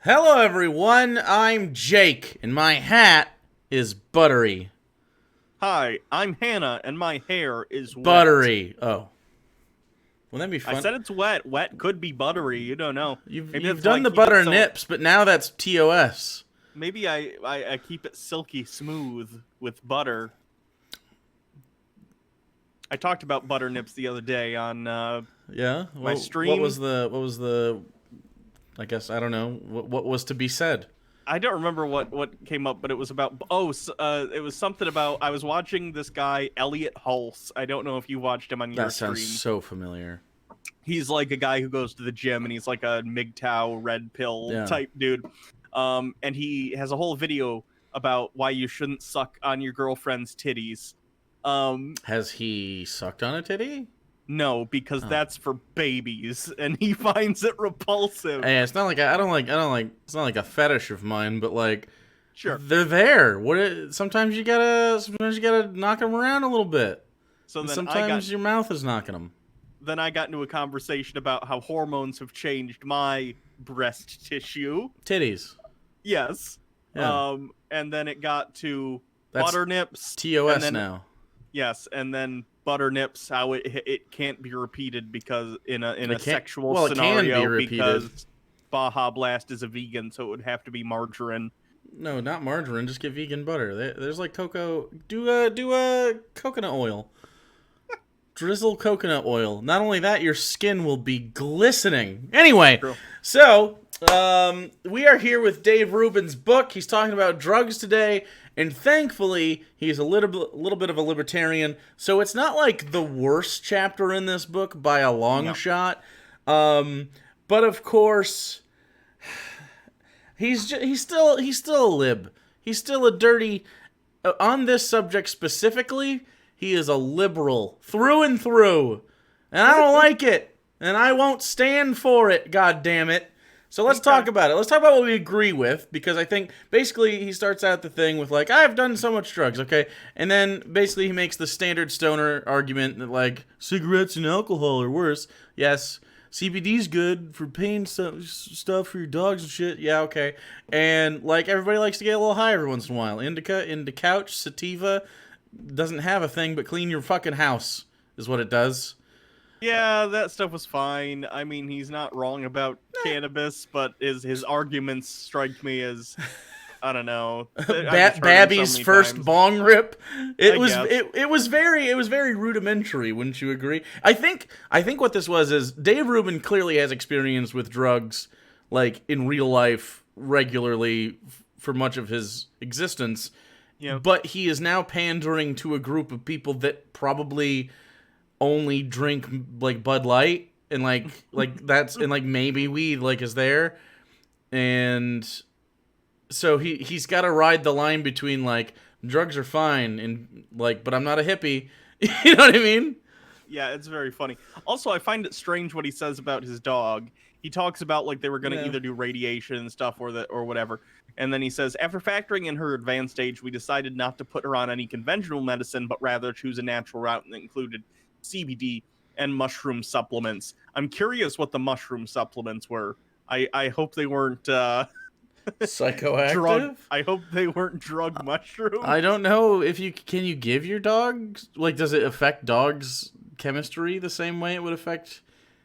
Hello, everyone. I'm Jake, and my hat is buttery. Hi, I'm Hannah, and my hair is wet. Buttery. Oh, well, that'd be I fun. said it's wet. Wet could be buttery. You don't know. You've Maybe you've that's how I done the keep it butter so. nips, but now that's TOS. Maybe I keep it silky smooth with butter. I talked about butter nips the other day on Yeah. my Well, what stream. was the? I guess I don't know. What was to be said? I don't remember what came up, but it was about it was something about I was watching this guy Elliot Hulse. I don't know if you watched him on your That sounds stream. so familiar. He's like a guy who goes to the gym and he's like a MGTOW red pill Yeah. type dude. And he has a whole video about why you shouldn't suck on your girlfriend's titties. Has he sucked on a titty? No, because Oh. that's for babies, and he finds it repulsive. Hey, it's not like I don't like. It's not like a fetish of mine, but like Sure. they're there. Sometimes you gotta knock them around a little bit. So And then sometimes your mouth is knocking them. I got into a conversation about how hormones have changed my breast tissue. Titties. Yes. Yeah. And then it got to That's butter nips. TOS and then now. Yes, and then butter nips, how it can't be repeated because in a It can't- sexual well, it can be scenario repeated. because Baja Blast is a vegan, so it would have to be margarine. No, not margarine. Just get vegan butter. There's like cocoa. Do a coconut oil. Drizzle coconut oil. Not only that, your skin will be glistening. Anyway, True. so we are here with Dave Rubin's book. He's talking about drugs today, and thankfully, he's a little bit of a libertarian. So it's not like the worst chapter in this book by a long No. shot. But of course, he's still a lib. He's still a dirty. On this subject specifically, he is a liberal through and through, and I don't like it, and I won't stand for it. God damn it! So let's talk about it. Let's talk about what we agree with, because I think basically he starts out the thing with like, I've done so much drugs, okay, and then basically he makes the standard stoner argument that like cigarettes and alcohol are worse. Yes. CBD's good for pain stuff for your dogs and shit. Yeah, okay. And like everybody likes to get a little high every once in a while. Indica couch, sativa doesn't have a thing but clean your fucking house is what it does. Yeah, that stuff was fine. I mean, he's not wrong about cannabis, but his arguments strike me as I don't know. I've just heard them Babby's so many first times. bong rip. I It was guess. it was very rudimentary. Wouldn't you agree? I think what this was is Dave Rubin clearly has experience with drugs, like in real life, regularly for much of his existence. Yeah. But he is now pandering to a group of people that probably only drink like Bud Light and like that's and like maybe weed like is there, and so he's got to ride the line between like drugs are fine and like but I'm not a hippie. You know what I mean? Yeah, it's very funny. Also, I find it strange what he says about his dog. He talks about like they were going to Yeah. either do radiation and stuff or whatever. And then he says, after factoring in her advanced age, we decided not to put her on any conventional medicine, but rather choose a natural route that included CBD and mushroom supplements. I'm curious what the mushroom supplements were. I hope they weren't drug. Psychoactive? I hope they weren't drug mushrooms. I don't know if you can you give your dog like does it affect dogs chemistry the same way it would affect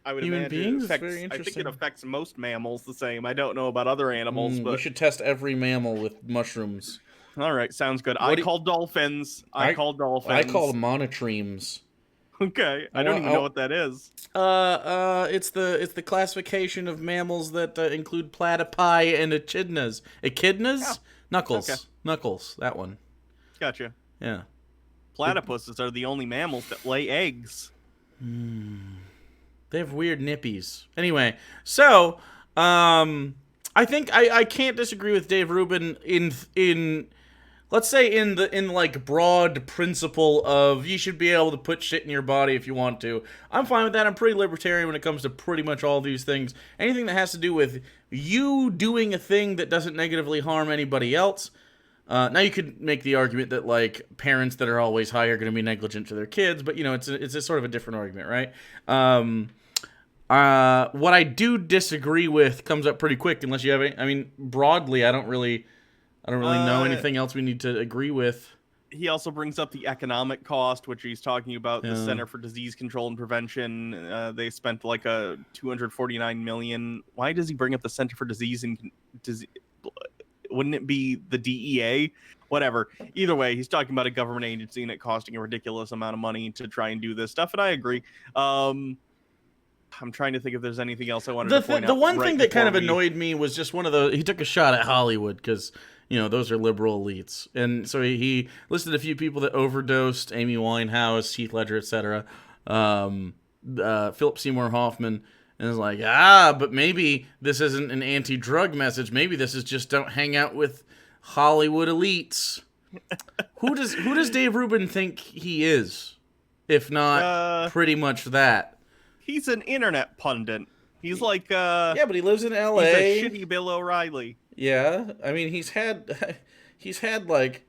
I would human imagine beings? it affects, Very I think interesting. it affects most mammals the same. I don't know about other animals, We but should test every mammal with mushrooms. all right, sounds good. What I do you- call dolphins. I call dolphins. I call them monotremes. Okay, I don't even know what that is. It's the classification of mammals that include platypi and echidnas. Echidnas? Yeah. Knuckles. Okay. Knuckles. That one. Gotcha. Yeah. Platypuses are the only mammals that lay eggs. They have weird nippies. Anyway, so I think I can't disagree with Dave Rubin in let's say in like broad principle of you should be able to put shit in your body if you want to. I'm fine with that. I'm pretty libertarian when it comes to pretty much all these things. Anything that has to do with you doing a thing that doesn't negatively harm anybody else. Now you could make the argument that like parents that are always high are going to be negligent to their kids, but you know it's a sort of a different argument, right? What I do disagree with comes up pretty quick, unless you have any. I mean, broadly, I don't really know anything else we need to agree with. He also brings up the economic cost, which he's talking about the Yeah. Center for Disease Control and Prevention. They spent like a 249 million. Why does he bring up the Center for Disease and Disease? Wouldn't it be the DEA? Whatever. Either way, he's talking about a government agency and it costing a ridiculous amount of money to try and do this stuff, and I agree. I'm trying to think if there's anything else I wanted to point out. The one thing that kind of annoyed me was just one of the. He took a shot at Hollywood because, you know, those are liberal elites. And so he listed a few people that overdosed: Amy Winehouse, Heath Ledger, etc. Philip Seymour Hoffman. And it's like, but maybe this isn't an anti-drug message. Maybe this is just don't hang out with Hollywood elites. Who does Dave Rubin think he is? If not pretty much that. He's an internet pundit. He's like yeah, but he lives in LA. He's a shitty Bill O'Reilly. Yeah, I mean he's had like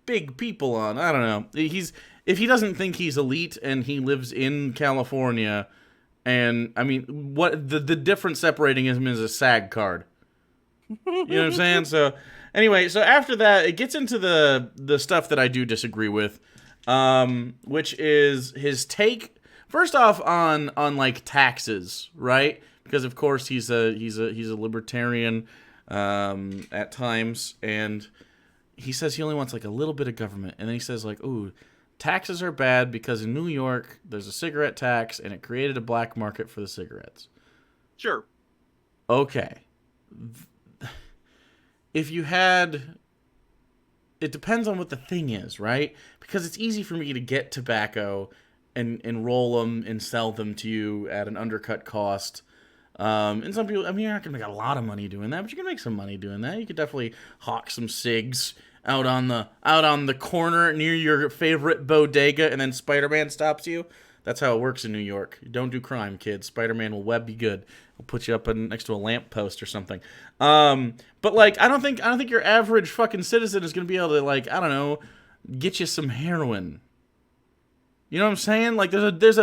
big people on. I don't know. If he doesn't think he's elite and he lives in California, and I mean what the difference separating him is a SAG card. You know what I'm saying? So anyway, so after that it gets into the stuff that I do disagree with, which is his take. First off, on like taxes, right? Because of course he's a libertarian at times, and he says he only wants like a little bit of government, and then he says like, "Ooh, taxes are bad because in New York there's a cigarette tax, and it created a black market for the cigarettes." Sure. Okay. If you had, it depends on what the thing is, right? Because it's easy for me to get tobacco and roll them and sell them to you at an undercut cost. And some people, I mean, you're not going to make a lot of money doing that, but you can make some money doing that. You could definitely hawk some cigs out on the corner near your favorite bodega, and then Spider-Man stops you. That's how it works in New York. You don't do crime, kids. Spider-Man will web you good. He'll put you up next to a lamppost or something. But like, I don't think your average fucking citizen is going to be able to, like, I don't know, get you some heroin. You know what I'm saying? Like there's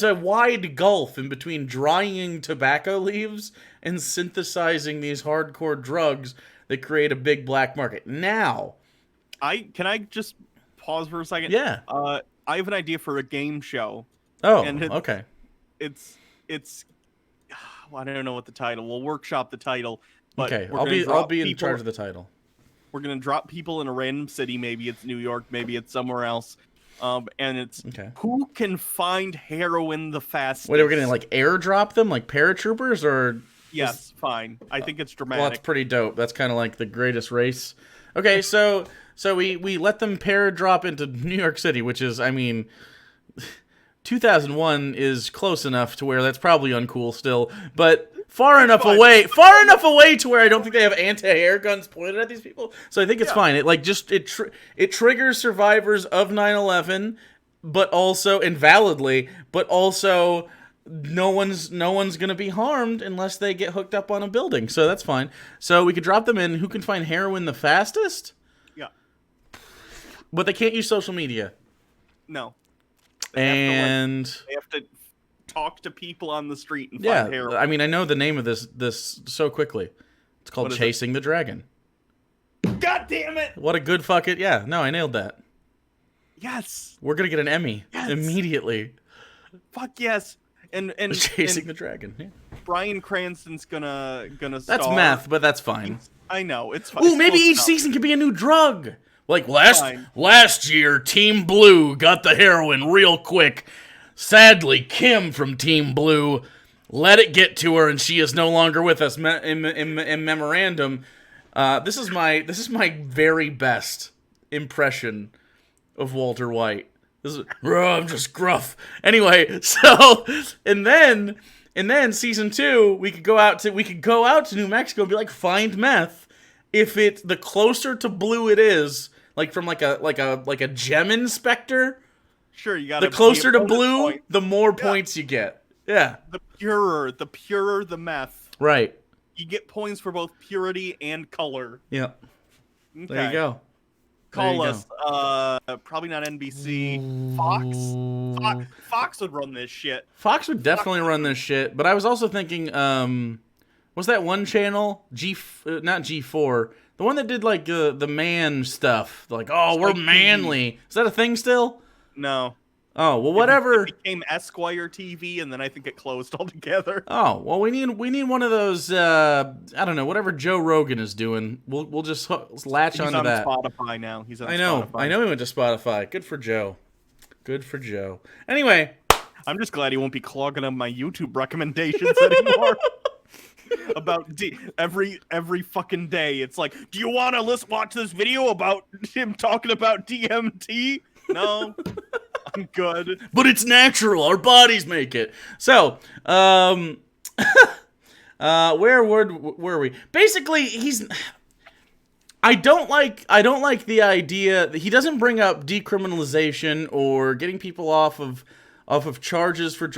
a wide gulf in between drying tobacco leaves and synthesizing these hardcore drugs that create a big black market. Now, can I just pause for a second? Yeah. I have an idea for a game show. Oh, and okay. It's well, I don't know what the title. We'll workshop the title. But okay, I'll be in charge of the title. We're gonna drop people in a random city. Maybe it's New York. Maybe it's somewhere else. And it's who can find heroin the fastest. Wait, we're gonna like airdrop them like paratroopers, or yes, fine. I think it's dramatic. Well, that's pretty dope. That's kind of like the greatest race. Okay, so we let them paradrop into New York City, which is, I mean, 2001 is close enough to where that's probably uncool still, but far enough away to where I don't think they have anti-air guns pointed at these people. So I think it's fine. It like just it triggers survivors of 9/11, but also invalidly, but also no one's gonna be harmed unless they get hooked up on a building. So that's fine. So we could drop them in. Who can find heroin the fastest? Yeah. But they can't use social media. No. They have to talk to people on the street and find heroin. I mean, I know the name of this so quickly. It's called Chasing the Dragon. God damn it! What a good fucking... Yeah, no, I nailed that. Yes! We're gonna get an Emmy immediately. Fuck yes! And Chasing the Dragon. Yeah. Bryan Cranston's gonna That's star. math, but that's fine. I know, it's fine. Ooh, maybe each season could be a new drug. Like last year, Team Blue got the heroin real quick. Sadly, Kim from Team Blue let it get to her, and she is no longer with us. In memorandum, this is my very best impression of Walter White. I'm just gruff. Anyway, so and then season 2, we could go out to New Mexico and be like, find meth. If the closer to blue it is, like from like a gem inspector. Sure, you got the closer to blue, the more points you get. Yeah. The purer the meth. Right. You get points for both purity and color. Yeah. Okay. There you go. There you Call go. us. Probably not NBC. Fox would run this shit. Fox would definitely run this shit, but I was also thinking, what's that one channel? Not G4. The one that did like the man stuff. Like, oh, we're Spike TV. manly. Is that a thing still? No. Oh, well, whatever. It became Esquire TV, and then I think it closed altogether. Oh, well, we need one of those. I don't know, whatever Joe Rogan is doing. We'll just latch He's onto on that. Spotify now. He's on I know Spotify. he went to Spotify. Good for Joe. Good for Joe. Anyway, I'm just glad he won't be clogging up my YouTube recommendations anymore. About every fucking day, it's like, do you want to watch this video about him talking about DMT? No, I'm good. but it's natural. Our bodies make it. So, where were we? Basically, I don't like the idea that he doesn't bring up decriminalization or getting people off of charges for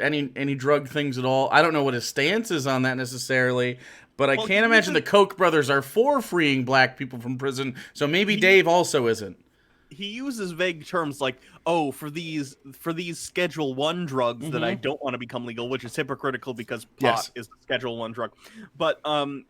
any drug things at all. I don't know what his stance is on that necessarily, but I can't imagine the Koch brothers are for freeing black people from prison. So maybe Dave also isn't. He uses vague terms like, "Oh, for these Schedule 1 drugs that I don't want to become legal," which is hypocritical because pot is the Schedule 1 drug. But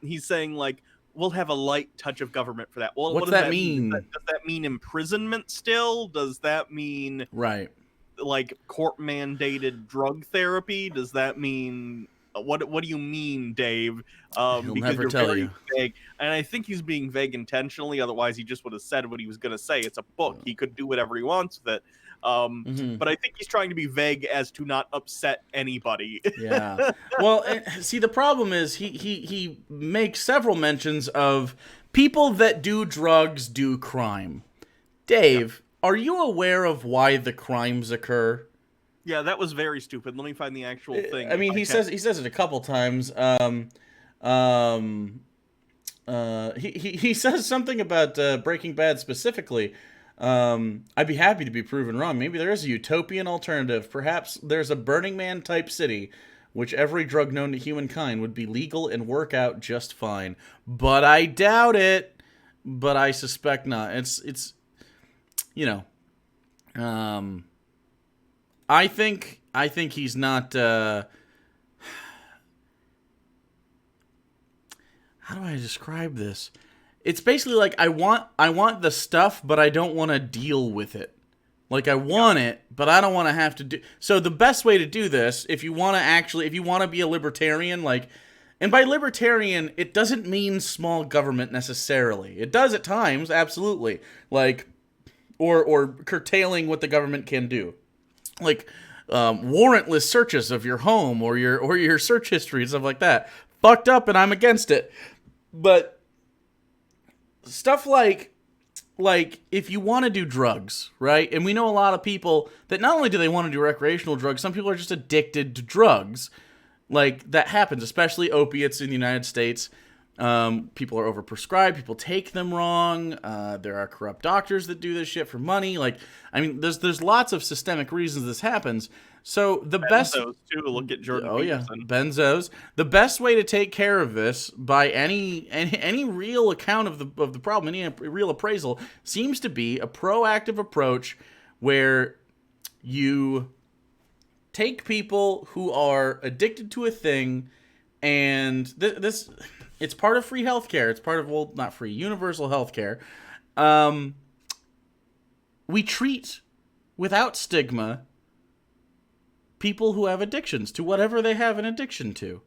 he's saying like, we'll have a light touch of government for that. Well, what does that mean? Does that mean imprisonment still? Does that mean right? Like court mandated drug therapy? Does that mean what do you mean, Dave? He'll Because never you're tell very you. vague, and I think he's being vague intentionally. Otherwise, he just would have said what he was going to say. It's a book; he could do whatever he wants with it. But I think he's trying to be vague as to not upset anybody. Yeah. Well, see, the problem is he makes several mentions of people that do drugs do crime. Dave, are you aware of why the crimes occur? Yeah, that was very stupid. Let me find the actual thing. I mean, he says it a couple times. He says something about Breaking Bad specifically. I'd be happy to be proven wrong. Maybe there is a utopian alternative. Perhaps there's a Burning Man type city, which every drug known to humankind would be legal and work out just fine. But I doubt it. But I suspect not. It's I think he's not. How do I describe this? It's basically like I want the stuff, but I don't want to deal with it. Like I want it, but I don't want to have to do. So the best way to do this, if you want to be a libertarian, like, and by libertarian, it doesn't mean small government necessarily. It does at times, absolutely, like, or curtailing what the government can do. Like warrantless searches of your home or your search history and stuff like that. Fucked up, and I'm against it. But stuff like if you want to do drugs, right? And we know a lot of people that not only do they want to do recreational drugs, some people are just addicted to drugs. Like that happens, especially opiates in the United States. People are overprescribed. People take them wrong. There are corrupt doctors that do this shit for money. Like, I mean, there's lots of systemic reasons this happens. So the best too. Look at Jordan Peterson. Benzos. The best way to take care of this by any real account of the problem, any real appraisal, seems to be a proactive approach where you take people who are addicted to a thing, and this. It's part of free healthcare. It's part of, well, not free, universal healthcare. We treat, without stigma, people who have addictions to whatever they have an addiction to.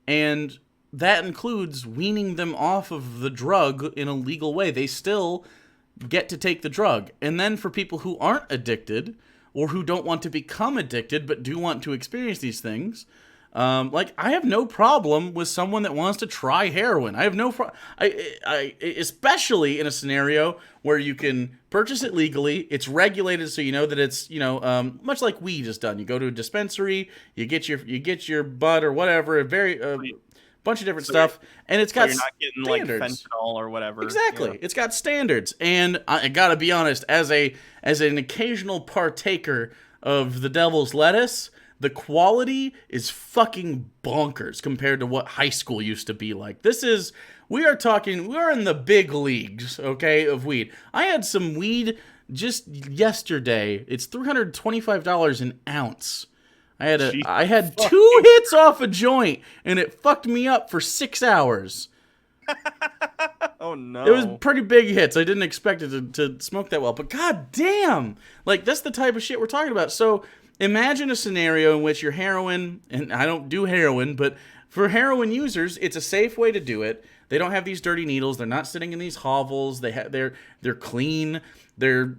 And that includes weaning them off of the drug in a legal way. They still get to take the drug. And then for people who aren't addicted, or who don't want to become addicted but do want to experience these things, like, I have no problem with someone that wants to try heroin. I have no especially in a scenario where you can purchase it legally. It's regulated, so you know that it's, much like weed is done. You go to a dispensary, you get your bud or whatever, bunch of different stuff, and it's got you're not getting standards. Like fentanyl or whatever. Exactly, yeah. It's got standards, and I gotta be honest, as an occasional partaker of the devil's lettuce, The quality is fucking bonkers compared to what high school used to be like. We're in the big leagues, okay, of weed. I had some weed just yesterday. It's $325 an ounce. I had 2 hits off a joint, and it fucked me up for 6 hours. Oh no. It was pretty big hits. I didn't expect it to smoke that well, but god damn, like that's the type of shit we're talking about. So imagine a scenario in which your heroin, and I don't do heroin, but for heroin users, it's a safe way to do it. They don't have these dirty needles. They're not sitting in these hovels. They're clean. They're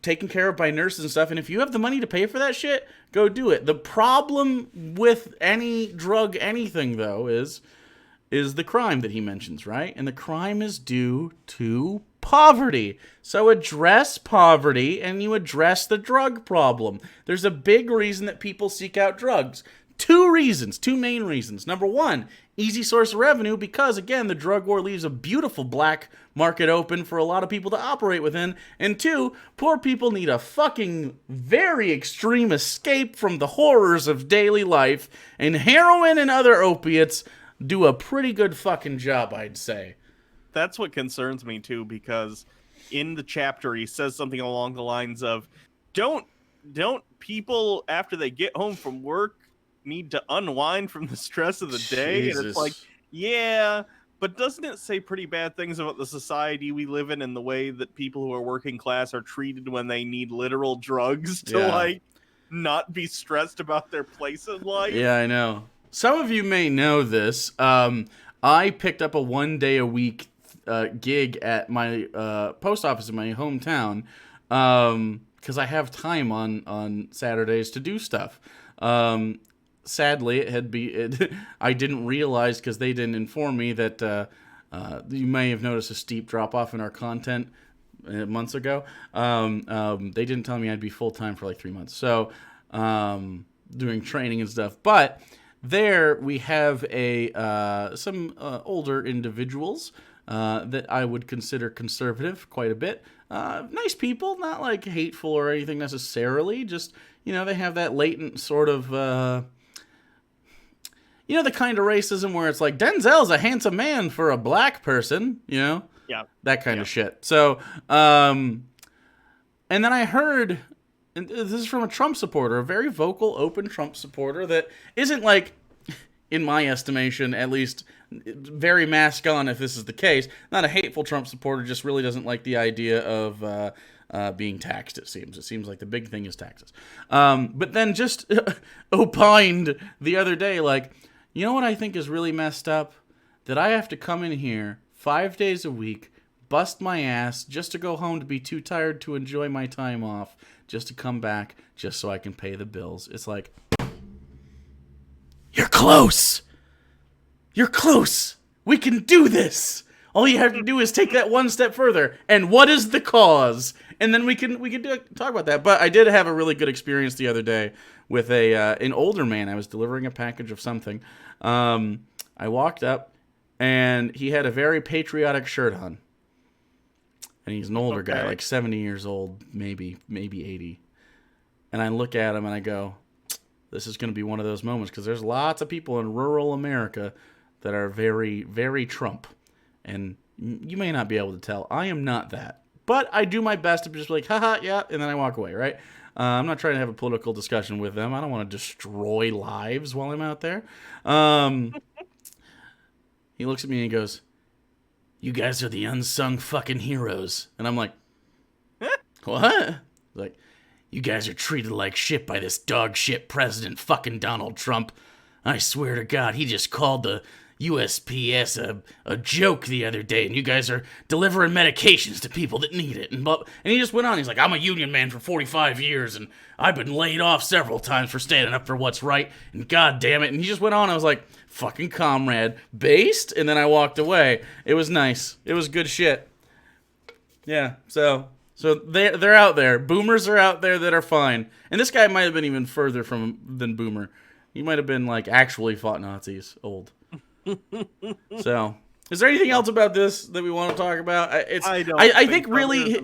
taken care of by nurses and stuff. And if you have the money to pay for that shit, go do it. The problem with any drug, anything though, is the crime that he mentions, right? And the crime is due to poverty. So address poverty and you address the drug problem. There's a big reason that people seek out drugs. 2 main reasons. Number 1, easy source of revenue because, again, the drug war leaves a beautiful black market open for a lot of people to operate within. And 2, poor people need a fucking very extreme escape from the horrors of daily life, and heroin and other opiates do a pretty good fucking job, I'd say. That's what concerns me too, because in the chapter he says something along the lines of, don't people after they get home from work need to unwind from the stress of the day? Jesus. And it's like, yeah, but doesn't it say pretty bad things about the society we live in and the way that people who are working class are treated when they need literal drugs to like not be stressed about their place in life? Yeah, I know. Some of you may know this. I picked up a 1-day-a-week gig at my post office in my hometown because I have time on Saturdays to do stuff. Sadly, I didn't realize, because they didn't inform me, that you may have noticed a steep drop-off in our content months ago. They didn't tell me I'd be full-time for like 3 months. So, doing training and stuff. But there we have some older individuals that I would consider conservative quite a bit. Nice people, not like hateful or anything necessarily. Just, they have that latent sort of, the kind of racism where it's like, Denzel's a handsome man for a black person, Yeah. That kind of shit. So, and then I heard, and this is from a Trump supporter, a very vocal, open Trump supporter that isn't like, in my estimation, at least, very mask on if this is the case. Not a hateful Trump supporter, just really doesn't like the idea of being taxed, it seems. It seems like the big thing is taxes. But then just opined the other day, like, you know what I think is really messed up? That I have to come in here 5 days a week, bust my ass, just to go home to be too tired to enjoy my time off, just to come back, just so I can pay the bills. It's like, you're close! You're close! We can do this! All you have to do is take that one step further. And what is the cause? And then we can talk about that. But I did have a really good experience the other day with an older man. I was delivering a package of something. I walked up, and he had a very patriotic shirt on. And he's an older guy, like 70 years old, maybe 80. And I look at him and I go, this is going to be one of those moments, because there's lots of people in rural America that are very, very Trump. And you may not be able to tell. I am not that. But I do my best to just be like, haha, yeah, and then I walk away, right? I'm not trying to have a political discussion with them. I don't want to destroy lives while I'm out there. He looks at me and he goes, you guys are the unsung fucking heroes. And I'm like, what? He's like, you guys are treated like shit by this dog shit president fucking Donald Trump. I swear to God, he just called the USPS a joke the other day, and you guys are delivering medications to people that need it. And he just went on. He's like, I'm a union man for 45 years, and I've been laid off several times for standing up for what's right, and God damn it. And he just went on. I was like, fucking comrade. Based? And then I walked away. It was nice. It was good shit. Yeah, so they're out there. Boomers are out there that are fine. And this guy might have been even further than boomer. He might have been, like, actually fought Nazis old. So, is there anything else about this that we want to talk about? I think really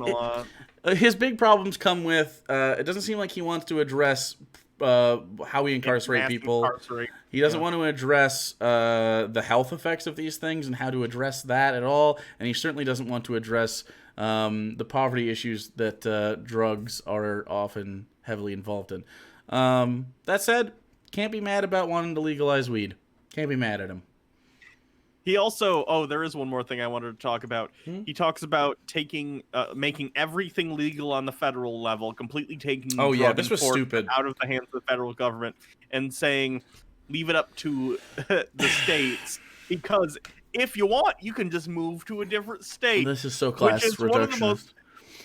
his big problems come with, it doesn't seem like he wants to address how we incarcerate mass people. incarcerate. He doesn't Yeah. want to address the health effects of these things and how to address that at all. And he certainly doesn't want to address the poverty issues that drugs are often heavily involved in. That said, can't be mad about wanting to legalize weed. Can't be mad at him. He also, there is one more thing I wanted to talk about. He talks about making everything legal on the federal level, completely taking drug this was enforcement stupid. out of the hands of the federal government, and saying, leave it up to the states, because if you want, you can just move to a different state. This is so class reductionist.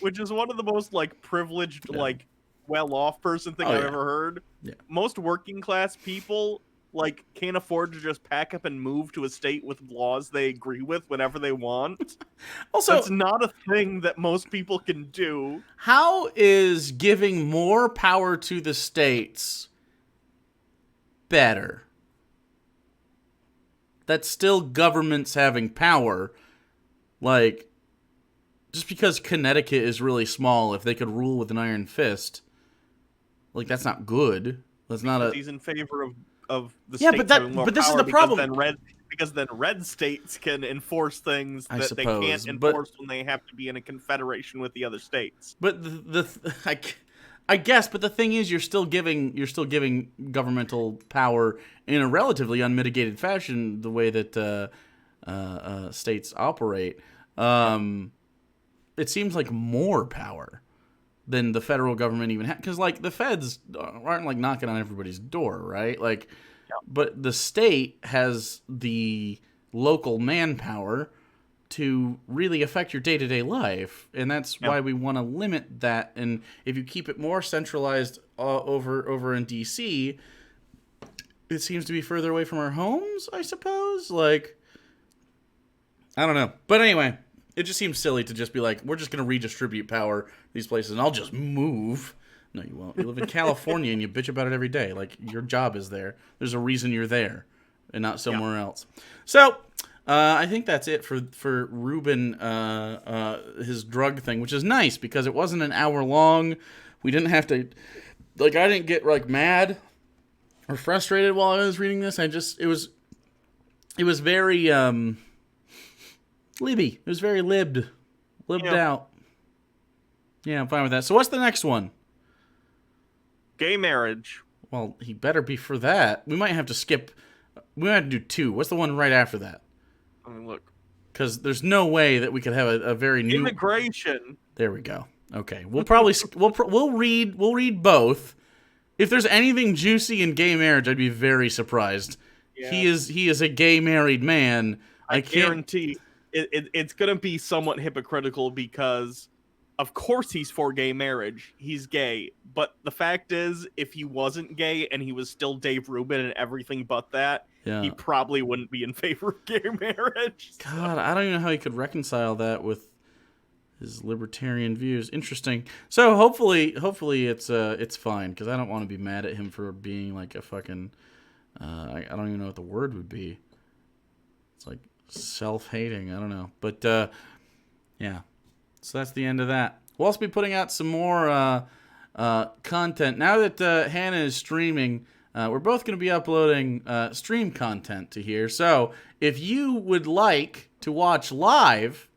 Which is one of the most like privileged, like well-off person thing I've ever heard. Yeah. Most working class people like can't afford to just pack up and move to a state with laws they agree with whenever they want. Also, that's not a thing that most people can do. How is giving more power to the states better? That's still governments having power. Like, just because Connecticut is really small, if they could rule with an iron fist, like, that's not good. That's not a... He's in favor of the yeah, states having more but this is power the problem. Because then red states can enforce things that they can't enforce when they have to be in a confederation with the other states. But I guess, but the thing is, you're still giving governmental power in a relatively unmitigated fashion, the way that states operate. It seems like more power than the federal government even has, because like the feds aren't like knocking on everybody's door, right? Like, but the state has the local manpower to really affect your day-to-day life, and that's why we want to limit that. And if you keep it more centralized over in DC, it seems to be further away from our homes, I suppose. Like, I don't know, but anyway, it just seems silly to just be like, we're just going to redistribute power to these places, and I'll just move. No, you won't. You live in California, and you bitch about it every day. Like, your job is there. There's a reason you're there, and not somewhere else. So, I think that's it for Ruben, his drug thing, which is nice, because it wasn't an hour long. We didn't have to, like, I didn't get, like, mad or frustrated while I was reading this. It was very, libby. It was very libbed out. Yeah, I'm fine with that. So what's the next one? Gay marriage. Well, he better be for that. We might have to skip. We might have to do 2. What's the one right after that? I mean, look. Because there's no way that we could have a very new immigration. There we go. Okay, we'll probably we'll read both. If there's anything juicy in gay marriage, I'd be very surprised. Yeah. He is a gay married man. I guarantee it's gonna be somewhat hypocritical, because of course he's for gay marriage. He's gay. But the fact is, if he wasn't gay and he was still Dave Rubin and everything but that, he probably wouldn't be in favor of gay marriage. So. God, I don't even know how he could reconcile that with his libertarian views. Interesting. So hopefully it's fine, because I don't want to be mad at him for being like a fucking I don't even know what the word would be. It's like self-hating. I don't know. But yeah. So that's the end of that. We'll also be putting out some more content. Now that Hannah is streaming, we're both going to be uploading stream content to here. So if you would like to watch live,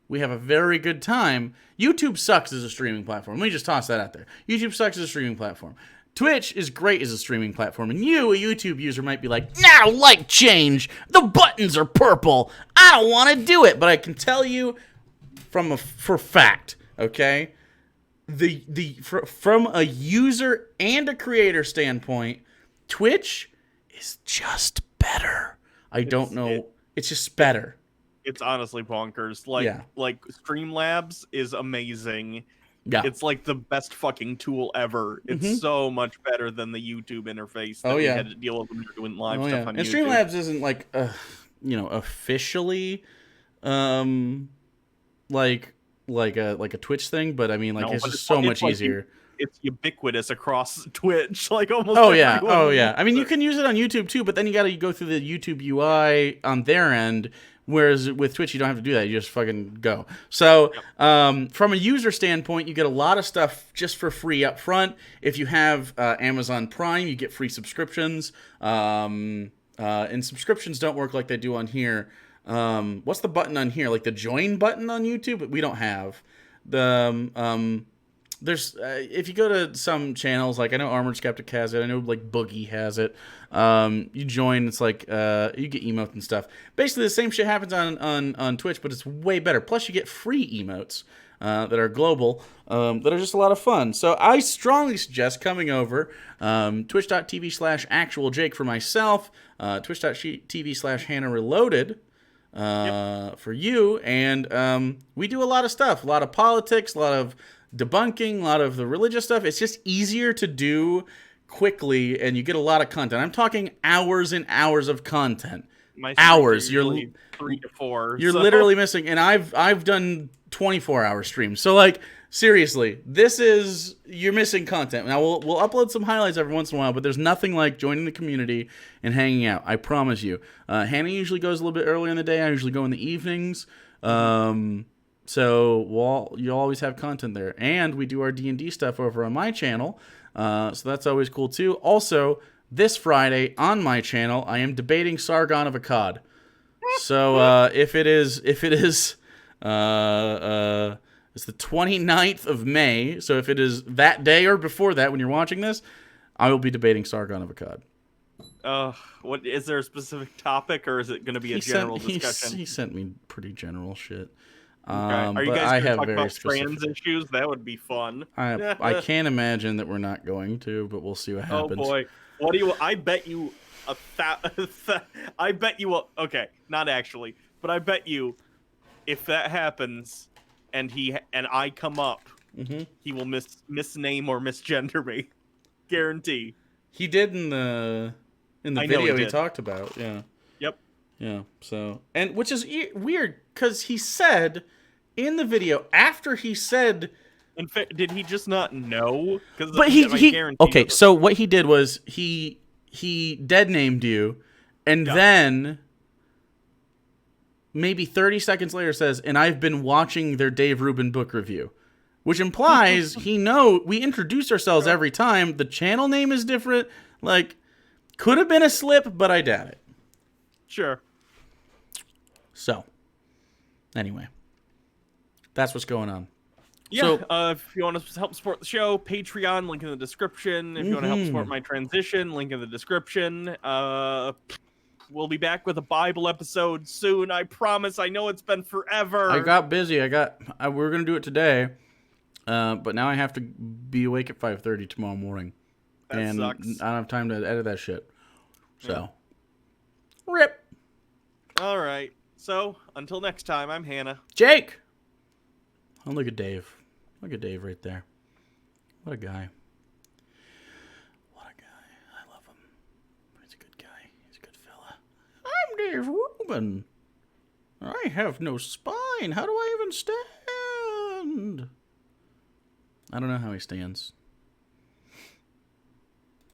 we have a very good time. YouTube sucks as a streaming platform. Let me just toss that out there. YouTube sucks as a streaming platform. Twitch is great as a streaming platform. And you, a YouTube user, might be like, I don't like change. The buttons are purple. I don't want to do it. But I can tell you for fact, okay? From a user and a creator standpoint, Twitch is just better. Don't know. It's just better. It's honestly bonkers. Like Streamlabs is amazing. Yeah. It's like the best fucking tool ever. It's so much better than the YouTube interface that we had to deal with when we were doing live stuff on YouTube. And Streamlabs isn't like officially like a Twitch thing, but I mean, like, it's just so much easier. it's ubiquitous across Twitch. Like almost. Oh yeah, everyone oh yeah. I mean, you uses it. can use it on YouTube too, but then you got to go through the YouTube UI on their end. Whereas with Twitch, you don't have to do that. You just fucking go. So from a user standpoint, you get a lot of stuff just for free up front. If you have Amazon Prime, you get free subscriptions. And subscriptions don't work like they do on here. What's the button on here? Like the join button on YouTube? But we don't have. There's if you go to some channels, like I know Armored Skeptic has it, I know like Boogie has it. You join, it's like you get emotes and stuff. Basically, the same shit happens on Twitch, but it's way better. Plus, you get free emotes that are global, that are just a lot of fun. So I strongly suggest coming over twitch.tv/actualjake for myself, twitch.tv/Hannah Reloaded. For you, and we do a lot of stuff, a lot of politics, a lot of debunking, a lot of the religious stuff. It's just easier to do quickly, and you get a lot of content. I'm talking hours and hours of content. My Hours. You're 3 to 4. You're literally missing, and I've done 24-hour streams. So like seriously, you're missing content. Now we'll upload some highlights every once in a while, but there's nothing like joining the community and hanging out. I promise you. Hannah usually goes a little bit earlier in the day. I usually go in the evenings. So you'll always have content there, and we do our D&D stuff over on my channel. So that's always cool too. Also, this Friday on my channel, I am debating Sargon of Akkad. So if it is it's the 29th of May. So if it is that day or before that when you're watching this, I will be debating Sargon of Akkad. What is there a specific topic, or is it going to be a general discussion? He sent me pretty general shit. Okay. Are you guys going to talk about trans issues? That would be fun. I can't imagine that we're not going to, but we'll see what happens. Oh boy, what do you? I bet you okay, not actually, but I bet you, if that happens, and I come up, he will misname or misgender me, guarantee. He did in the video he talked about, yeah. Yep. Yeah. So, and which is weird because he said in the video after he said. In fact, did he just not know? But he okay. So what he did was he dead named you, and then maybe 30 seconds later says, "And I've been watching their Dave Rubin book review," which implies we introduce ourselves every time. The channel name is different. Like, could have been a slip, but I doubt it. Sure. So, anyway, that's what's going on. Yeah, so, if you want to help support the show, Patreon, link in the description. If you want to help support my transition, link in the description. We'll be back with a Bible episode soon, I promise. I know it's been forever. I got busy. We were going to do it today, but now I have to be awake at 5:30 tomorrow morning. That sucks. I don't have time to edit that shit. So, rip. All right. So, until next time, I'm Hannah. Jake. Oh, look at Dave. Look at Dave right there. What a guy. What a guy. I love him. He's a good guy. He's a good fella. I'm Dave Rubin. I have no spine. How do I even stand? I don't know how he stands.